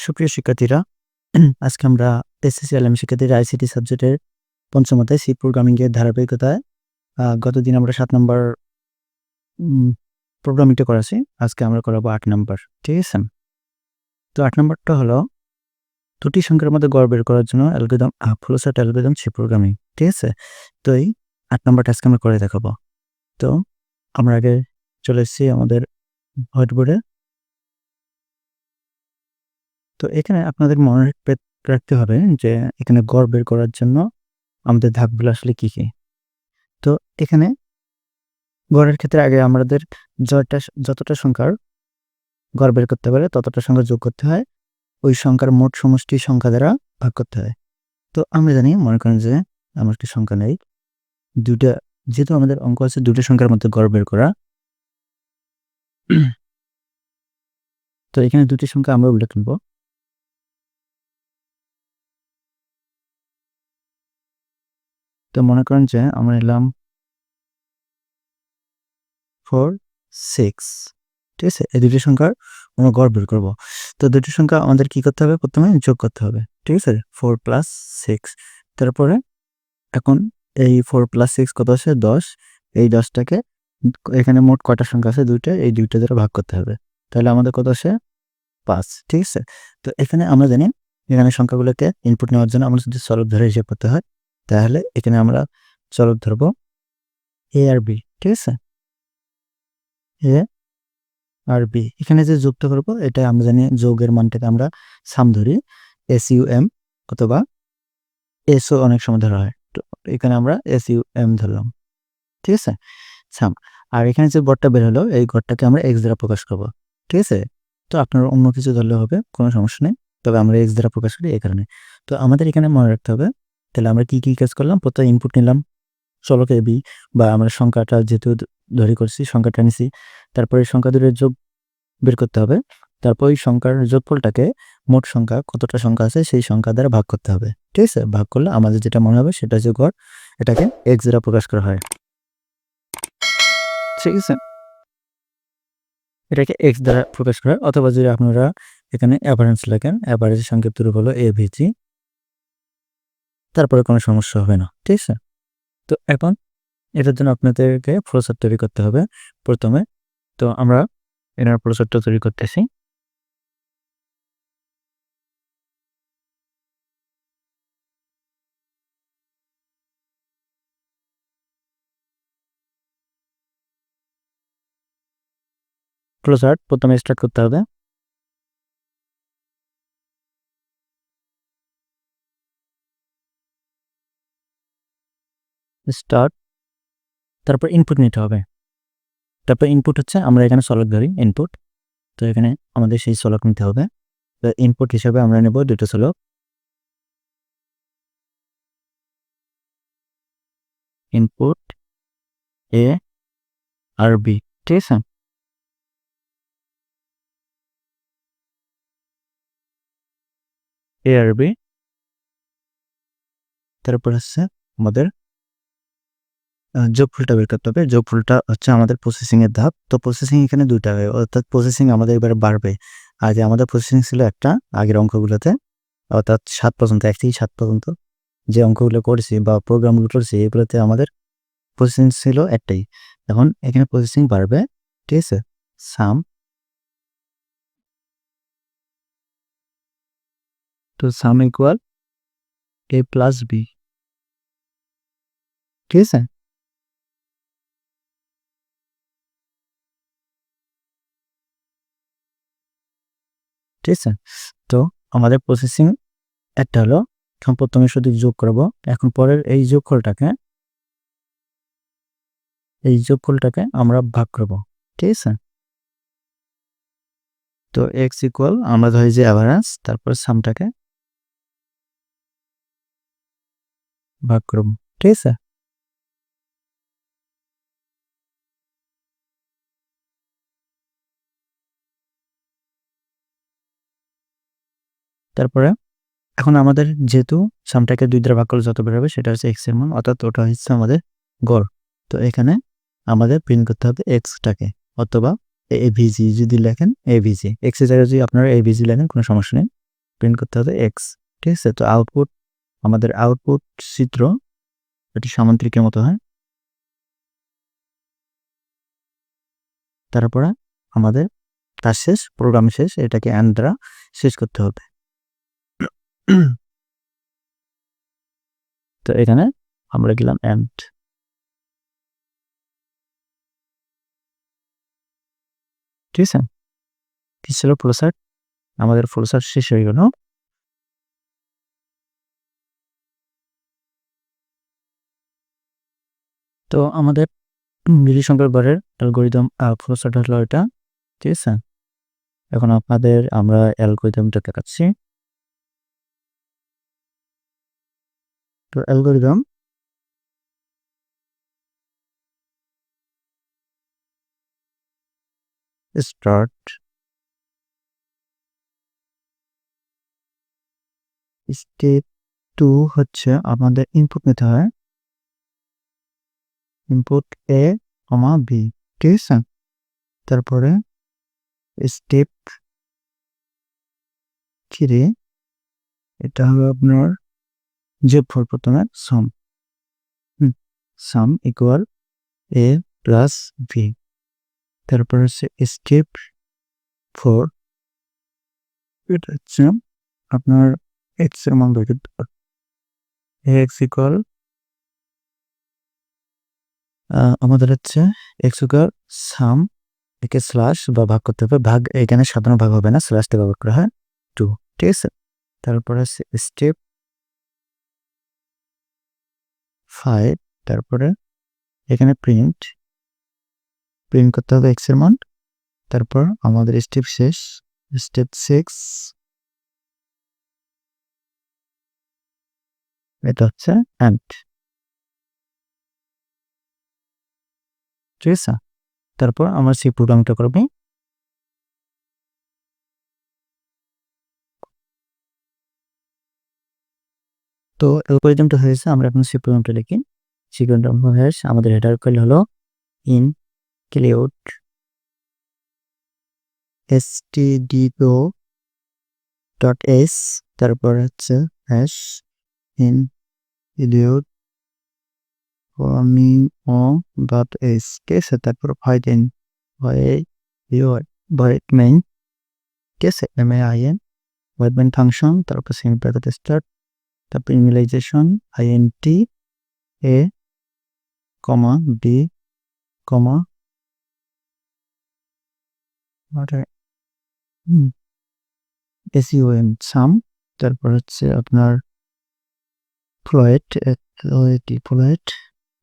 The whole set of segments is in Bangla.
সুপ্রিয় শিক্ষার্থীরা, আজকে আমরা এসএসসি আলিম শিক্ষার্থীরা আইসিটি সাবজেক্টের পঞ্চম অধ্যায় সি প্রোগ্রামিং এর ধারাবাহিকতায় গতদিন আমরা ৭ নাম্বার প্রোগ্রামিংটা করাছি। আজকে আমরা করাবো ৮ নাম্বার। ঠিক আছে? তো ৮ নাম্বারটা হলো দুটি সংখ্যার মধ্যে গড় বের করার জন্য algorithm flowchart algorithm C programming. ঠিক আছে? তো এই ৮ নাম্বারটা আজকে আমরা করে দেখাবো। তো আমরা আগে চলে এসেছি আমাদের হোয়াইট বোর্ডে। তো এখানে আপনাদের মনে রাখতে হবে যে এখানে গড় বের করার জন্য আমাদের ধাপগুলো আসলে কি, কি? তো এখানে গড়ের ক্ষেত্রে আগে আমাদের যতটা সংখ্যার গড় বের করতে পারে ততটা সংখ্যা যোগ করতে হয়। ওই সংখ্যার মোট সমষ্টি সংখ্যা দ্বারা ভাগ করতে হয়। তো আমরা জানি, মনে করেন যে আমার একটি সংখ্যা নেই। যেহেতু আমাদের অঙ্ক আছে ২ টা সংখ্যার মধ্যে গড় বের করা। তো এখানে ২ টি সংখ্যা আমরা উল্লেখ করব। তো মনে করেন যে আমরা নিলাম 4, 6। ঠিক আছে? এই ২ টি সংখ্যার আমরা গড় বের করব। তো ২ টি সংখ্যা আমাদের কি করতে হবে? প্রথমে যোগ করতে হবে। ঠিক আছে? 4 + 6। তারপরে এখন এই 4 + 6 কত আসে? ১০। এই ১০ টাকে এখানে মোট কয়টা সংখ্যা আছে? ২ টা। এই ২ টা দ্বারা ভাগ করতে হবে। তাহলে আমাদের কত আসে? ৫। ঠিক আছে? তো এখানে আমরা জানি, এখানে সংখ্যাগুলোকে ইনপুট নেওয়ার জন্য আমরা যদি চলক ধরে হিসাব করতে হয়, তাহলে এখানে আমরা চলক ধরব a আর b। ঠিক আছে? a আর b। এখানে যে যুক্ত করব, এটা আমরা জানি যোগের মানটাকে আমরা সাম ধরি। SUM অথবা SO অনেক সময় ধরা হয়। তো এখানে আমরা SUM ধরলাম। ঠিক আছে? সাম। আর এখানে যে গড়টা বের হলো, এই গড়টাকে আমরা x দ্বারা প্রকাশ করব। ঠিক আছে? তো আপনারা অন্য কিছু ধরলেও হবে, কোনো সমস্যা নেই। তবে আমরা x দ্বারা প্রকাশ করি এই কারণে। তো আমাদের এখানে মনে রাখতে হবে, তাহলে আমরা কি, কি কাজ করলাম? প্রথমে ইনপুট নিলাম চলক a b, বা আমরা সংখ্যাটা যেহেতু ধরি করছি, সংখ্যাটা নিছি। তারপরে সংখ্যা দুটোর যোগ বের করতে হবে। তারপর ওই সংখ্যার যোগফলটাকে মোট সংখ্যা কতটা সংখ্যা আছে সেই সংখ্যা দ্বারা ভাগ করতে হবে। ঠিক আছে? ভাগ করলে আমাদের যেটা মনে হবে সেটা হচ্ছে গড়। এটাকে x দ্বারা প্রকাশ করা হয়। ঠিক আছে? এটাকে x দ্বারা প্রকাশ করা হয়, অথবা যদি আপনারা এখানে অ্যাভারেজ লেখেন, অ্যাভারেজের সংক্ষিপ্ত রূপ হলো AVG। তারপরে কোনো সমস্যা হবে না। ঠিক আছে? তো এখন এটার জন্য আপনাদেরকে ফ্লোচার্ট তৈরি করতে হবে প্রথমে। তো আমরা এটার ফ্লোচার্টটা তৈরি করতেছি। ফ্লোচার্ট প্রথমে স্টার্ট করতে হবে। স্টার্ট, তারপর ইনপুট নিতে হবে। তারপর ইনপুট হচ্ছে, আমরা এখানে চলক ধরি ইনপুট। তো এখানে আমাদের সেই চলক নিতে হবে। তো ইনপুট হিসাবে আমরা নেব ২ টা চলক। ইনপুট a আর b। ঠিক আছে? a আর b। তারপর হচ্ছে আমাদের যোগফলটা বের করতে হবে। যোগফলটা হচ্ছে আমাদের প্রসেসিং এর ধাপ। তো প্রসেসিং এখানে ২ টা হয়, অর্থাৎ প্রসেসিং আমাদের এবারে বাড়বে। আগে আমাদের প্রসেসিং ছিল একটা, আগের অঙ্কগুলোতে, অর্থাৎ ৭ পর্যন্ত, ১ থেকে ৭ পর্যন্ত যে অঙ্কগুলো করেছি বা প্রোগ্রামগুলো করেছি, এগুলোতে আমাদের প্রসেসিং ছিল একটাই। এখন এখানে প্রসেসিং বাড়বে। ঠিক আছে? সাম, তো সাম ইকুয়াল a প্লাস b। ঠিক আছে? ঠিক আছে? তো আমাদের প্রসেসিং একটা হলো। এখন প্রথমে শুধু যোগ করব। এখন পরের এই যোগফলটাকে আমরা ভাগ করব। ঠিক আছে? তো x ইকুয়াল, আমরা ধরি যে অ্যাভারেজ, তারপর সামটাকে ভাগ করব। ঠিক আছে? তারপরে এখন আমাদের যেহেতু সামটাকে ২ দ্বারা ভাগ করলে যত বের হবে সেটা হচ্ছে x এর মান, অর্থাৎ ওটা হচ্ছে আমাদের গড়। তো এখানে আমাদের প্রিন্ট করতে হবে x টাকে, অথবা AVG যদি লেখেন AVG। x এর জায়গায় যদি আপনারা AVG লেখেন কোনো সমস্যা নেই। প্রিন্ট করতে হবে এক্স, ঠিক আছে। তো আউটপুট, আমাদের আউটপুট চিত্র এটি সামান্তরিকের মতো হয়। তারপরে আমাদের কাজ শেষ, প্রোগ্রাম শেষ, এটাকে অ্যান্ড দ্বারা শেষ করতে হবে। তো এখানে আমরা গেলাম অ্যান্ড। ঠিক আছে, কি ছিল ফ্লোচার্ট, আমাদের ফ্লোচার্ট শেষ হয়ে গেল। তো আমাদের বিধি-সংখ্যার বারের অ্যালগরিদম ফ্লোচার্ট হলো এটা, ঠিক আছে। এখন আপনাদের আমরা অ্যালগরিদমটা দেখাচ্ছি। তো অ্যালগরিদম স্টার্ট, স্টেপ 2 হচ্ছে আমাদের ইনপুট নিতে হয়, ইনপুট এ কমা বি, ঠিক আছে। তারপরে স্টেপ 3 এটা হবে আপনার যোগফল, প্রথমে সাম ইকুয়াল এ প্লাস বি। তারপর হচ্ছে স্টেপ 4, এটা হচ্ছে আপনার এক্স এর মান বের করতে হবে, এক্স ইকুয়াল আমাদের হচ্ছে এক্স ইকুয়াল সাম, একে স্ল্যাশ বা ভাগ করতে হবে, ভাগ এখানে সাধারণ ভাগ হবে না, স্ল্যাশ দিয়ে ব্যবহার করা হয় 2, ঠিক আছে। তারপর হচ্ছে স্টেপ 5, তারপরে এখানে প্রিন্ট করতে হবে এক্স এর মান। তারপর আমাদের স্টেপ শেষ, স্টেপ 6, এটা হচ্ছে অ্যান্ড, ঠিক আছে। তারপর আমরা সেই প্রোগ্রামটা করব। তো অ্যালগরিদমটা হয়েছে, আমরা এখন সেই প্রোগ্রামটা লিখি। সেই প্রোগ্রামটা হয়েছে, আমাদের হেডার ফাইল হলো include stdio.h, তারপর হচ্ছে হ্যাশ include forming.h, ঠিক আছে। তারপর void main, ঠিক আছে, main void main ফাংশন, তারপর সিঙ্গল ব্র্যাকেট স্টার্ট, তারপর initialisation int a comma b comma SUM sum, তারপর হচ্ছে আপনার ফ্লোট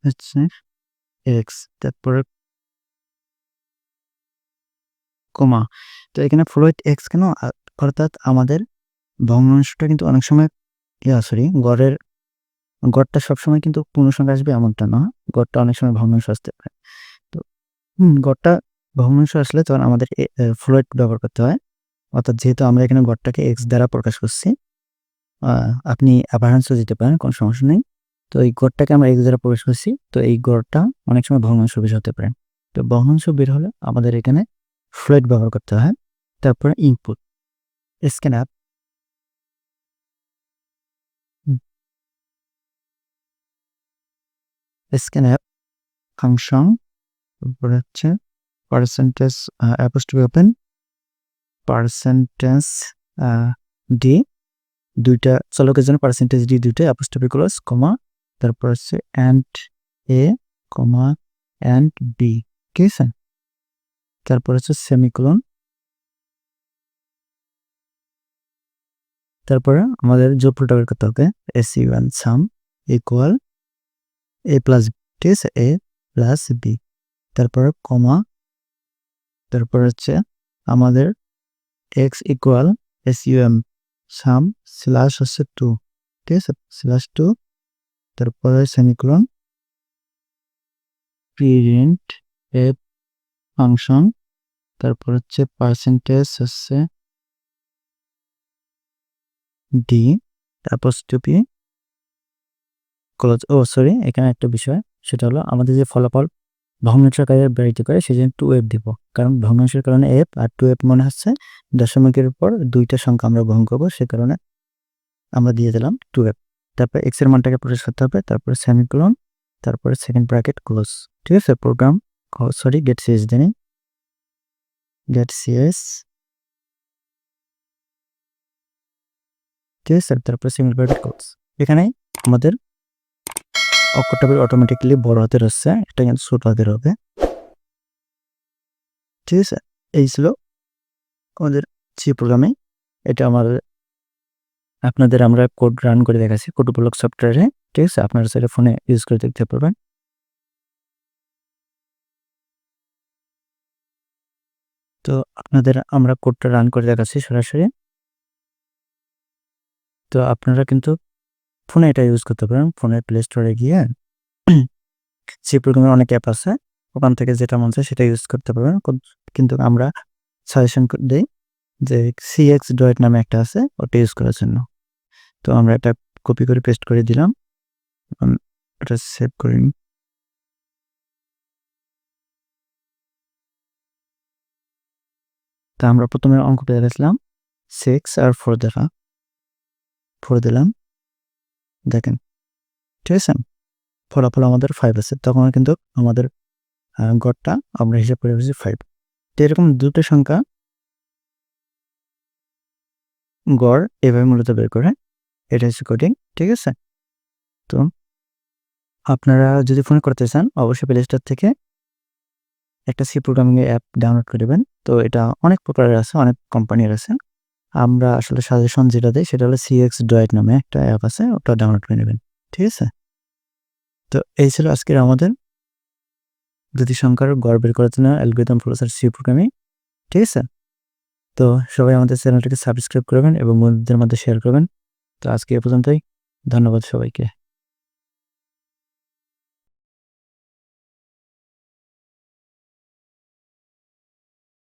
হচ্ছে এক্স, তারপরে কমা। তো এখানে ফ্লোট এক্স কেন, অর্থাৎ আমাদের ভগ্নাংশটা কিন্তু অনেক সময় গড়টা সবসময় কিন্তু পূর্ণসংখ্যা আসবে এমনটা না, গড়টা অনেক সময় ভগ্নাংশ আসতে পারে। তো গড়টা ভগ্নাংশ আসলে তখন আমাদের ফ্লোট ব্যবহার করতে হয়, অর্থাৎ যেহেতু আমরা এখানে গড়টাকে এক্স দ্বারা প্রকাশ করছি, আপনি অ্যাভারেন্সও দিতে পারেন, কোনো সমস্যা নেই। তো এই গড়টাকে আমরা এক্স দ্বারা প্রকাশ করছি, তো এই গড়টা অনেক সময় ভগ্নাংশ বের হতে পারে। তো ভগ্নাংশ বের হলে আমাদের এখানে ফ্লোট ব্যবহার করতে হয়। তারপরে ইনপুট স্ক্যানআপ, ফাংশন, তারপরে হচ্ছে percentage apostrophe open percentage D, দুইটা চলকের জন্য পার্সেন্টেজ ডি দুইটা অ্যাপোস্ট্রফি ক্লোজ কমা, তারপর হচ্ছে and A comma and B, ঠিক আছে। তারপর হচ্ছে সেমিকোলন। তারপরে আমাদের যোগফলটা বের করতে হবে, SUM সাম ইকুয়াল এ প্লাস বি, ঠিক আছে, এ প্লাস বি। তারপরে কমা, তারপর হচ্ছে আমাদের এক্স ইকুয়াল SUM সাম স্ল্যাশ হচ্ছে 2, ঠিক আছে, স্ল্যাশ 2, তারপরে সেমিকোলন প্রিন্ট এ ফাংশন, তারপর হচ্ছে পার্সেন্টেজ হচ্ছে ডি অ্যাপোস্ট্রফি ক্লোজ। এখানে একটা বিষয়, সেটা হলো আমাদের যে ফলাফল ভগ্নাংশ আকারে ব্যবহৃত করে সেজন্য 2f দিব, কারণ ভগ্নাংশের কারণে f আর 2f মনে হচ্ছে দশমিকের উপর দুইটা সংখ্যা আমরা গ্রহণ করবো, সে কারণে আমরা দিয়ে দিলাম 2f। তারপর x এর মানটাকে প্রকাশ করতে হবে, তারপরে সেমিকোলন, তারপরে সেকেন্ড ব্র্যাকেট ক্লোজ। ঠিক আছে, প্রোগ্রাম গেট সিএস দিন, গেট সিএস, ঠিক আছে, তারপরে সেকেন্ড ব্র্যাকেট ক্লোজ। এখানে আমাদের অক্ষরটা অটোমেটিক্যালি বড় হাতের হচ্ছে, এটা কিন্তু ছোট হাতের হবে। ঠিক আছে, এই ছিল আমাদের সি প্রোগ্রামে। এটা আপনাদের আমরা কোড রান করে দেখাচ্ছি কোডব্লক সফটওয়্যারে। ঠিক আছে, আপনারা সেটা ফোনে ইউজ করে দেখতে পারবেন। তো আপনাদের আমরা কোডটা রান করে দেখাচ্ছি সরাসরি। তো আপনারা কিন্তু ফোনে এটা ইউজ করতে পারেন, ফোনের প্লে স্টোরে গিয়ে সি প্রোগ্রামের অনেক অ্যাপ আছে, ওখান থেকে যেটা মন চায় সেটা ইউজ করতে পারবেন। কিন্তু আমরা সাজেশন দিই যে সিএক্স ডয়েট নামে একটা আছে, ওটা ইউজ করার জন্য। তো আমরা এটা কপি করে পেস্ট করে দিলাম, এটা সেভ করে নিই। তা আমরা প্রথমে অঙ্ক পেয়ে গেছিলাম 6 আর 4 দ্বারা, 4 দিলাম, দেখেন ঠিক আছে, ফলাফল আমাদের 5 আছে। তখন কিন্তু আমাদের গড়টা আমরা হিসাব করে ফেলেছি 5। তো এরকম দুটো সংখ্যা গড় এভাবে মূলত বের করে, এটা হচ্ছে কোডিং। ঠিক আছে, তো আপনারা যদি ফোনে করতে চান অবশ্যই প্লে স্টোর থেকে একটা সি প্রোগ্রামিং অ্যাপ ডাউনলোড করে নেবেন। তো এটা অনেক প্রকারের আছে, অনেক কোম্পানির আছে। আমরা আসলে সাজেশন যেটা দেই সেটা হলো সিএক্স ডয়েট নামে একটা অ্যাপ আছে, ওটা ডাউনলোড করে নেবেন। ঠিক আছে, তো এই ছিল আজকের আমাদের দুটি সংখ্যার গড় বের করার জন্য অ্যালগরিদম প্লাস সি প্রোগ্রামিং। ঠিক আছে, তো সবাই আমাদের চ্যানেলটিকে সাবস্ক্রাইব করবেন এবং বন্ধুদের মধ্যে শেয়ার করবেন। তো আজকে এ পর্যন্তই, ধন্যবাদ সবাইকে।